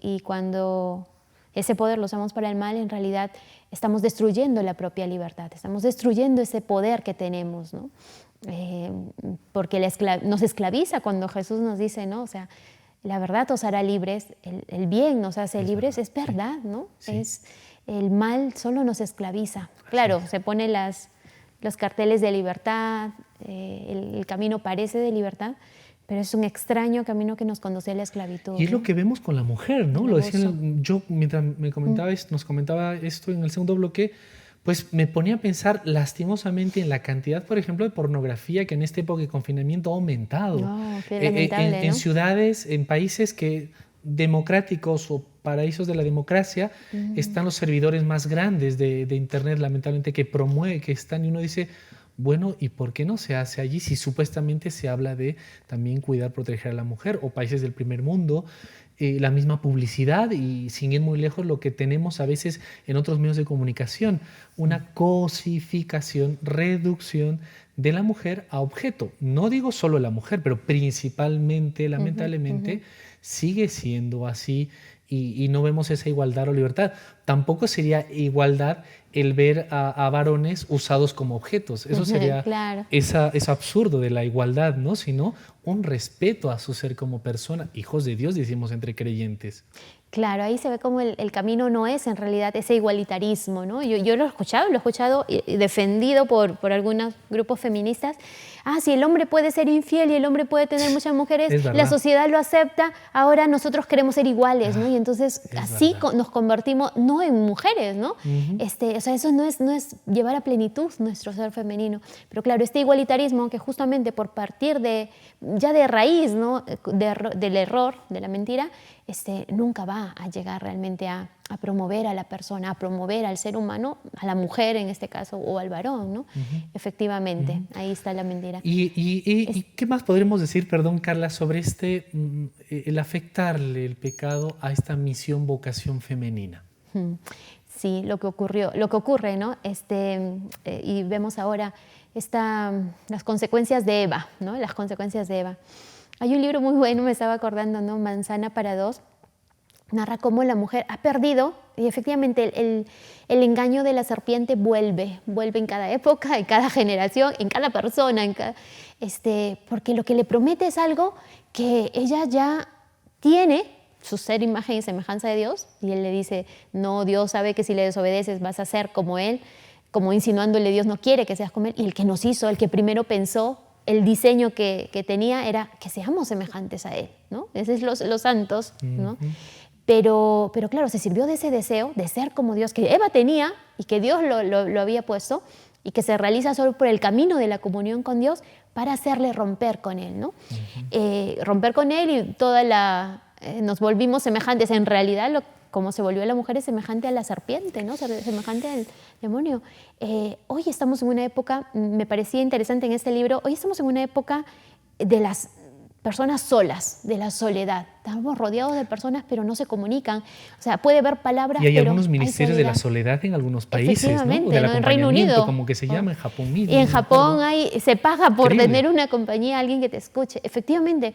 B: Y cuando ese poder lo usamos para el mal, en realidad estamos destruyendo la propia libertad, estamos destruyendo ese poder que tenemos, ¿no? Porque nos esclaviza cuando Jesús nos dice, ¿no? O sea, la verdad os hará libres, el bien nos hace libres, es verdad, ¿no? Sí. El mal solo nos esclaviza. Claro, se ponen los carteles de libertad, el camino parece de libertad, pero es un extraño camino que nos conduce a la esclavitud.
A: Y es lo que vemos con la mujer, ¿no? Lo decía yo mientras nos comentaba esto en el segundo bloque, pues me ponía a pensar lastimosamente en la cantidad, por ejemplo, de pornografía que en esta época de confinamiento ha aumentado.
B: Qué lamentable, ¿no?
A: En ciudades, en países democráticos o paraísos de la democracia, están los servidores más grandes de Internet, lamentablemente, que están, y uno dice, bueno, ¿y por qué no se hace allí si supuestamente se habla de también cuidar, proteger a la mujer? O países del primer mundo, la misma publicidad y sin ir muy lejos lo que tenemos a veces en otros medios de comunicación, una cosificación, reducción de la mujer a objeto. No digo solo la mujer, pero principalmente, lamentablemente, sigue siendo así y no vemos esa igualdad o libertad. Tampoco sería igualdad el ver a varones usados como objetos. Eso sería
B: Claro.
A: eso absurdo de la igualdad, ¿no? Sino un respeto a su ser como persona. Hijos de Dios, decimos entre creyentes.
B: Claro, ahí se ve como el camino no es en realidad ese igualitarismo, ¿no? Yo lo he escuchado y defendido por algunos grupos feministas. Ah, si el hombre puede ser infiel y el hombre puede tener muchas mujeres, la sociedad lo acepta, ahora nosotros queremos ser iguales, ¿no? Y entonces así nos convertimos no en mujeres, ¿no? O sea, eso no es llevar a plenitud nuestro ser femenino. Pero claro, este igualitarismo que justamente por partir ya de raíz, ¿no? Del error, de la mentira, nunca va a llegar realmente a promover a la persona, a promover al ser humano, a la mujer en este caso, o al varón, ¿no? Efectivamente, ahí está la mentira.
A: ¿Y qué más podremos decir, perdón, Carla, sobre el afectarle el pecado a esta misión, vocación femenina?
B: Sí, lo que ocurre, ¿no? Y vemos ahora las consecuencias de Eva, ¿no? Las consecuencias de Eva. Hay un libro muy bueno, me estaba acordando, ¿no? Manzana para dos. Narra cómo la mujer ha perdido, y efectivamente el engaño de la serpiente vuelve en cada época, en cada generación, en cada persona, porque lo que le promete es algo que ella ya tiene, su ser, imagen y semejanza de Dios, y él le dice, no, Dios sabe que si le desobedeces vas a ser como Él, como insinuándole Dios no quiere que seas como Él, y el que nos hizo, el que primero pensó, el diseño que tenía era que seamos semejantes a Él, ¿no? Esos son los santos, ¿no? Pero claro, se sirvió de ese deseo de ser como Dios, que Eva tenía y que Dios lo había puesto y que se realiza solo por el camino de la comunión con Dios para hacerle romper con Él, ¿no? Romper con Él y nos volvimos semejantes. En realidad, como se volvió la mujer es semejante a la serpiente, ¿no? Semejante al demonio. Hoy estamos en una época, me parecía interesante en este libro, hoy estamos en una época de las personas solas, de la soledad. Estamos rodeados de personas, pero no se comunican. O sea, puede haber palabras,
A: pero... Y hay
B: pero
A: algunos ministerios de la soledad en algunos países, ¿no?
B: En Reino Unido.
A: Como que se llama en Japón mismo.
B: Y en Japón se paga por tener una compañía, alguien que te escuche. Efectivamente,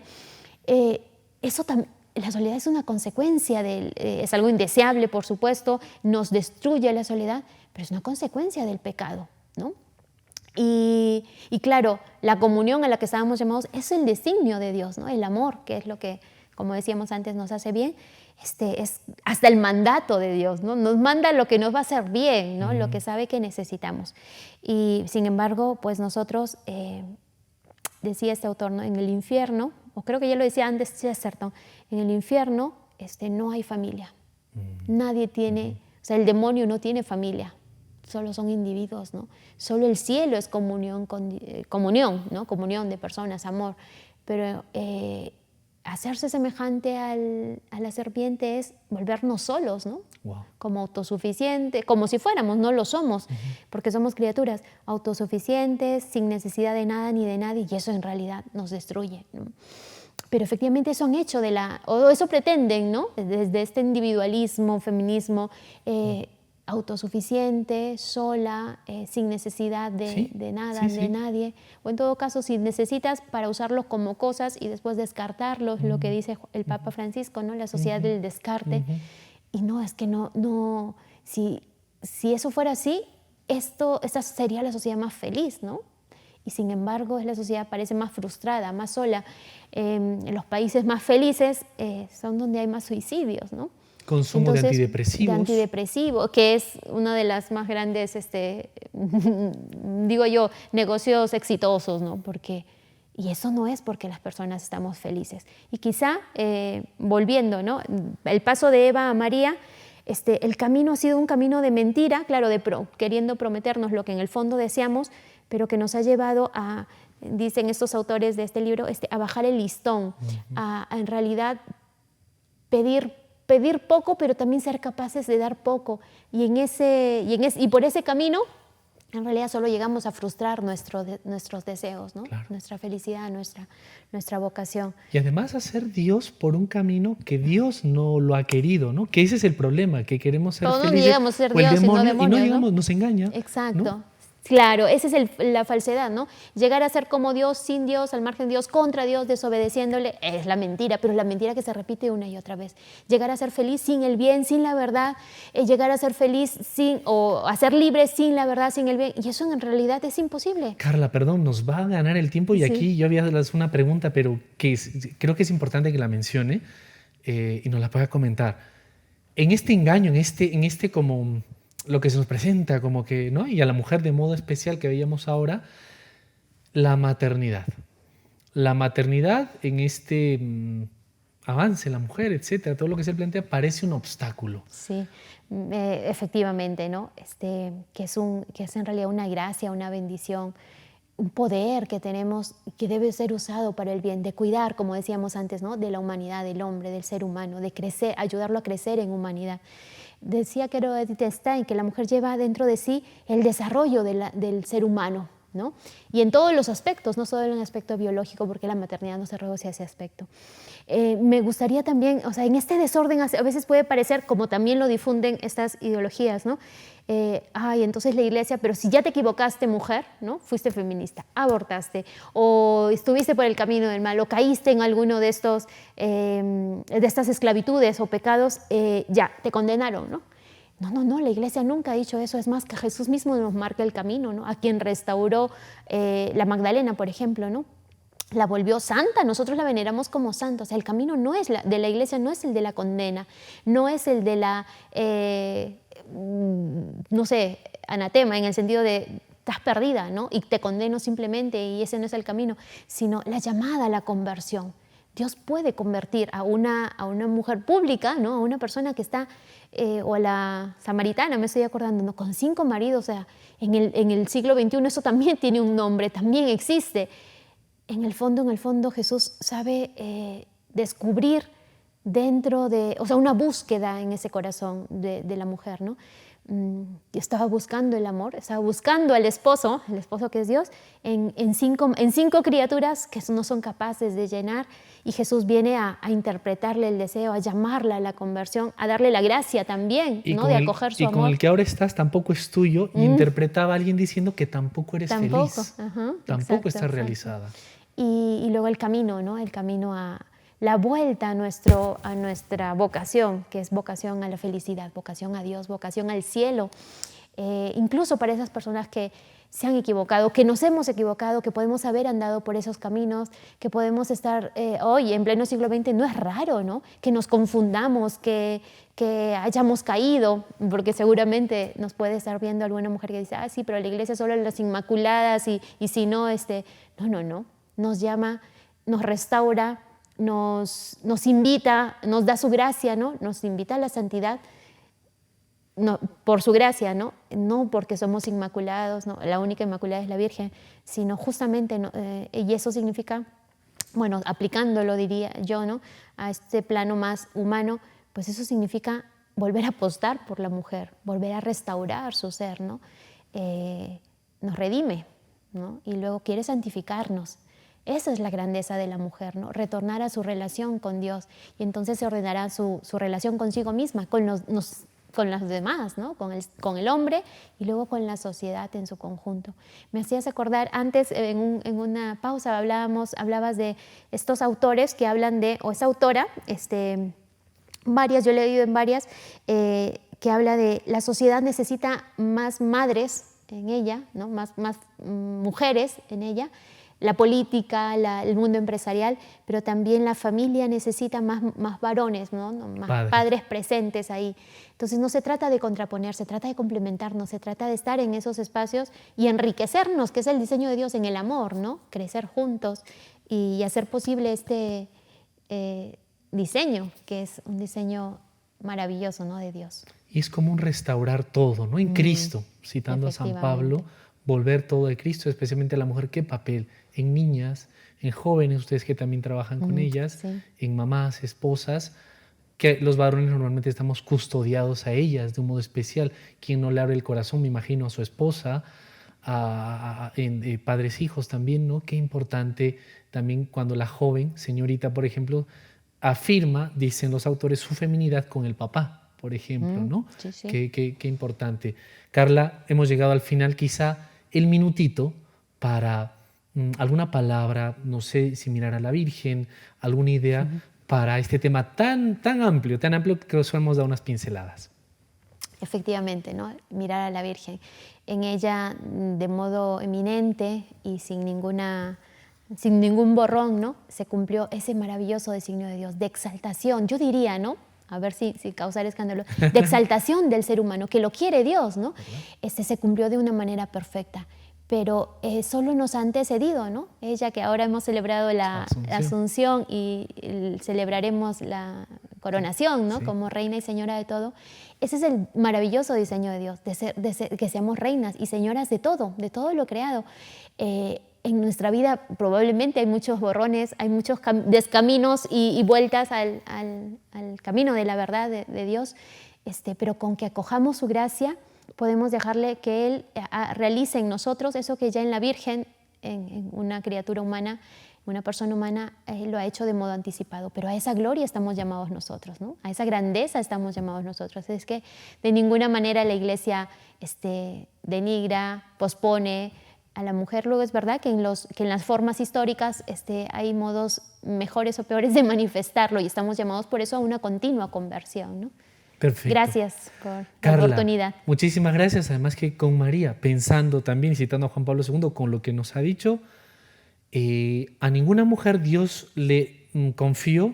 B: eso también... La soledad es una consecuencia, es algo indeseable, por supuesto, nos destruye la soledad, pero es una consecuencia del pecado, ¿no? Y claro, la comunión a la que estábamos llamados es el designio de Dios, ¿no? El amor, que es lo que, como decíamos antes, nos hace bien, es hasta el mandato de Dios, ¿no? Nos manda lo que nos va a hacer bien, ¿no? Lo que sabe que necesitamos. Y sin embargo, pues nosotros, decía este autor, ¿no? En el infierno, o creo que ya lo decía antes Chesterton, en el infierno no hay familia. Nadie tiene, o sea, el demonio no tiene familia, solo son individuos, ¿no? Solo el cielo es comunión, ¿no? Comunión de personas, amor. Pero hacerse semejante a la serpiente es volvernos solos, ¿no?
A: Wow.
B: Como autosuficientes, como si fuéramos, no lo somos, porque somos criaturas autosuficientes, sin necesidad de nada ni de nadie, y eso en realidad nos destruye, ¿no? Pero efectivamente eso han hecho o eso pretenden, ¿no? Desde este individualismo, feminismo, autosuficiente, sola, sin necesidad de nada, de nadie, o en todo caso si necesitas para usarlos como cosas y después descartarlos, lo que dice el Papa Francisco, ¿no? La sociedad del descarte. Y no, es que no si eso fuera así, esta sería la sociedad más feliz, ¿no? Y sin embargo, la sociedad parece más frustrada, más sola. En los países más felices son donde hay más suicidios, ¿no?
A: Consumo de antidepresivos.
B: De antidepresivos, que es uno de las más grandes, digo yo, negocios exitosos, ¿no? Y eso no es porque las personas estamos felices. Y quizá, volviendo, ¿no? El paso de Eva a María, el camino ha sido un camino de mentira, claro, queriendo prometernos lo que en el fondo deseamos, pero que nos ha llevado a, dicen estos autores de este libro, a bajar el listón, a en realidad pedir poco, pero también ser capaces de dar poco. Y por ese camino, en realidad solo llegamos a frustrar nuestros deseos, ¿no? Claro. Nuestra felicidad, nuestra vocación.
A: Y además hacer Dios por un camino que Dios no lo ha querido, ¿no? Que ese es el problema, que queremos ser
B: todos
A: felices.
B: Llegamos a ser Dios,
A: demonio,
B: y no demonios,
A: y no llegamos,
B: ¿no?
A: Nos engaña.
B: Exacto.
A: ¿No?
B: Claro, esa es la falsedad, ¿no? Llegar a ser como Dios, sin Dios, al margen de Dios, contra Dios, desobedeciéndole, es la mentira, pero la mentira que se repite una y otra vez. Llegar a ser feliz sin el bien, sin la verdad, llegar a ser feliz o a ser libre sin la verdad, sin el bien, y eso en realidad es imposible.
A: Carla, perdón, nos va a ganar el tiempo y aquí yo había lanzado una pregunta, pero creo que es importante que la mencione y nos la pueda comentar. En este engaño, en este como lo que se nos presenta como que, ¿no? Y a la mujer de modo especial que veíamos ahora, la maternidad. La maternidad en este avance, la mujer, etcétera, todo lo que se plantea parece un obstáculo.
B: Sí, efectivamente, ¿no? Que es en realidad una gracia, una bendición, un poder que tenemos que debe ser usado para el bien, de cuidar, como decíamos antes, ¿no? De la humanidad, del hombre, del ser humano, de crecer, ayudarlo a crecer en humanidad. Decía creo Edith Stein que la mujer lleva dentro de sí el desarrollo del ser humano, ¿no? Y en todos los aspectos, no solo en el aspecto biológico, porque la maternidad no se reduce a ese aspecto. Me gustaría también, o sea, en este desorden a veces puede parecer, como también lo difunden estas ideologías, ¿no? Entonces la iglesia, pero si ya te equivocaste, mujer, ¿no? Fuiste feminista, abortaste, o estuviste por el camino del mal, o caíste en alguno de estas esclavitudes o pecados, ya, te condenaron, ¿no? No, la iglesia nunca ha dicho eso, es más que Jesús mismo nos marca el camino, ¿no? A quien restauró la Magdalena, por ejemplo, ¿no? La volvió santa, nosotros la veneramos como santa. O sea, el camino de la iglesia no es el de la condena, no es el de la, no sé, anatema, en el sentido de estás perdida, ¿no? Y te condeno simplemente y ese no es el camino, sino la llamada a la conversión. Dios puede convertir a una mujer pública, ¿no? A una persona que está, o a la samaritana, me estoy acordando, ¿no? Con 5 maridos, o sea, en el siglo XXI eso también tiene un nombre, también existe. En el fondo Jesús sabe descubrir dentro de, o sea, una búsqueda en ese corazón de la mujer, ¿no? Estaba buscando el amor, estaba buscando al esposo, el esposo que es Dios, en cinco criaturas que no son capaces de llenar, y Jesús viene a interpretarle el deseo, a llamarla a la conversión, a darle la gracia también, ¿no? De acoger su amor.
A: Y con el que ahora estás tampoco es tuyo, y interpretaba a alguien diciendo que tampoco eres feliz, tampoco estás realizada.
B: Y luego el camino, ¿no? El camino a la vuelta a nuestra vocación, que es vocación a la felicidad, vocación a Dios, vocación al cielo. Incluso para esas personas que se han equivocado, que nos hemos equivocado, que podemos haber andado por esos caminos, que podemos estar hoy en pleno siglo XX, no es raro, ¿no? Que nos confundamos, que hayamos caído, porque seguramente nos puede estar viendo alguna mujer que dice, sí, pero la iglesia solo las inmaculadas y si no, no. Nos llama, nos restaura, nos invita, nos da su gracia, ¿no? Nos invita a la santidad, no, por su gracia, ¿no? No porque somos inmaculados, ¿no? La única inmaculada es la Virgen, sino justamente, ¿no? Y eso significa, bueno, aplicándolo diría yo, ¿no? A este plano más humano, pues eso significa volver a apostar por la mujer, volver a restaurar su ser, ¿no? Nos redime, ¿no? Y luego quiere santificarnos. Esa es la grandeza de la mujer, ¿no? Retornar a su relación con Dios, y entonces se ordenará su relación consigo misma, con los demás, ¿no? Con el hombre y luego con la sociedad en su conjunto. Me hacías acordar, antes en una pausa hablabas de estos autores que hablan de, o esa autora, varias, yo he leído en varias, que habla de la sociedad necesita más madres en ella, ¿no? más mujeres en ella. La política, el mundo empresarial, pero también la familia necesita más varones, ¿no? Más padres presentes ahí. Entonces no se trata de contraponer, se trata de complementarnos, se trata de estar en esos espacios y enriquecernos, que es el diseño de Dios en el amor, ¿no? Crecer juntos y hacer posible este diseño, que es un diseño maravilloso, ¿no? De Dios.
A: Y es como un restaurar todo, ¿no? En Cristo, citando a San Pablo, volver todo de Cristo, especialmente a la mujer. ¿Qué papel? En niñas, en jóvenes, ustedes que también trabajan con ellas, sí. En mamás, esposas, que los varones normalmente estamos custodiados a ellas de un modo especial. Quien no le abre el corazón, me imagino, a su esposa, padres, hijos también, ¿no? Qué importante también cuando la joven, señorita, por ejemplo, afirma, dicen los autores, su feminidad con el papá, por ejemplo, ¿no?
B: Sí, sí.
A: Qué importante. Carla, hemos llegado al final, quizá el minutito para alguna palabra, no sé si mirar a la Virgen, alguna idea para este tema tan amplio que solo hemos dado unas pinceladas.
B: Efectivamente, ¿no? Mirar a la Virgen. En ella, de modo eminente y sin ningún borrón, ¿no? Se cumplió ese maravilloso designio de Dios, de exaltación, yo diría, ¿no? A ver si causar escándalo, de exaltación del ser humano, que lo quiere Dios, ¿no? Se cumplió de una manera perfecta, pero solo nos ha antecedido, ¿no? Ella, que ahora hemos celebrado la Asunción y celebraremos la coronación, ¿no? Sí. Como reina y señora de todo. Ese es el maravilloso diseño de Dios, que seamos reinas y señoras de todo lo creado. En nuestra vida probablemente hay muchos borrones, hay muchos descaminos y vueltas al camino de la verdad de Dios, pero con que acojamos su gracia podemos dejarle que Él realice en nosotros eso que ya en la Virgen, en una criatura humana, una persona humana, lo ha hecho de modo anticipado. Pero a esa gloria estamos llamados nosotros, ¿no? A esa grandeza estamos llamados nosotros. Es que de ninguna manera la Iglesia denigra, pospone a la mujer. Luego es verdad que en las formas históricas hay modos mejores o peores de manifestarlo y estamos llamados por eso a una continua conversión, ¿no?
A: Perfecto.
B: Gracias por
A: Carla,
B: la oportunidad.
A: Muchísimas gracias. Además que con María, pensando también, citando a Juan Pablo II, con lo que nos ha dicho, a ninguna mujer Dios le confió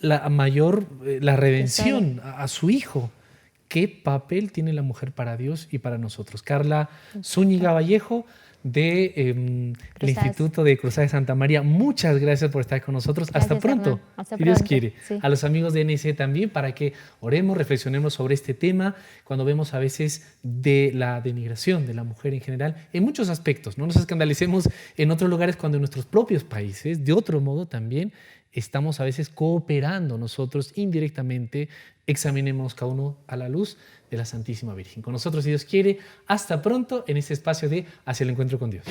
A: la redención a su hijo. ¿Qué papel tiene la mujer para Dios y para nosotros? Carla Zúñiga Vallejo, del Instituto de Cruzada de Santa María. Muchas gracias por estar con nosotros.
B: Gracias,
A: hasta pronto, si Dios quiere.
B: Sí.
A: A los amigos de NC también, para que oremos, reflexionemos sobre este tema, cuando vemos a veces de la denigración de la mujer en general, en muchos aspectos. No nos escandalicemos en otros lugares cuando en nuestros propios países, de otro modo también, estamos a veces cooperando nosotros indirectamente. Examinemos cada uno a la luz de la Santísima Virgen. Con nosotros, si Dios quiere, hasta pronto en este espacio de Hacia el Encuentro con Dios.